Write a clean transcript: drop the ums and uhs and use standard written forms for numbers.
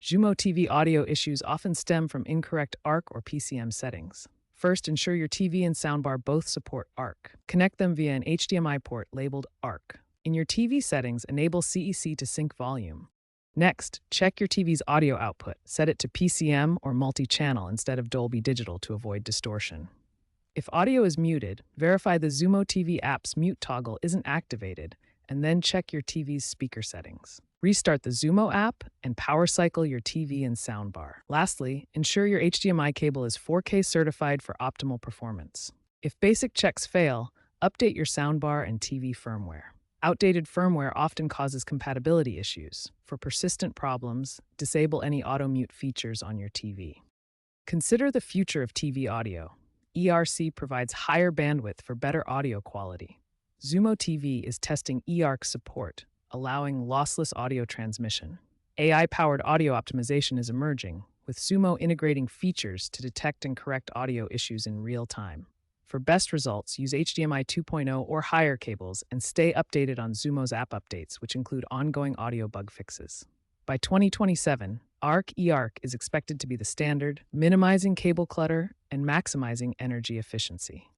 Xumo TV audio issues often stem from incorrect ARC or PCM settings. First, ensure your TV and soundbar both support ARC. Connect them via an HDMI port labeled ARC. In your TV settings, enable CEC to sync volume. Next, check your TV's audio output. Set it to PCM or multi-channel instead of Dolby Digital to avoid distortion. If audio is muted, verify the Xumo TV app's mute toggle isn't activated, and then check your TV's speaker settings. Restart the Xumo app and power cycle your TV and soundbar. Lastly, ensure your HDMI cable is 4K certified for optimal performance. If basic checks fail, update your soundbar and TV firmware. Outdated firmware often causes compatibility issues. For persistent problems, disable any auto-mute features on your TV. Consider the future of TV audio. ERC provides higher bandwidth for better audio quality. Xumo TV is testing eARC support, allowing lossless audio transmission. AI-powered audio optimization is emerging, with Xumo integrating features to detect and correct audio issues in real time. For best results, use HDMI 2.0 or higher cables and stay updated on Xumo's app updates, which include ongoing audio bug fixes. By 2027, ARC eARC is expected to be the standard, minimizing cable clutter and maximizing energy efficiency.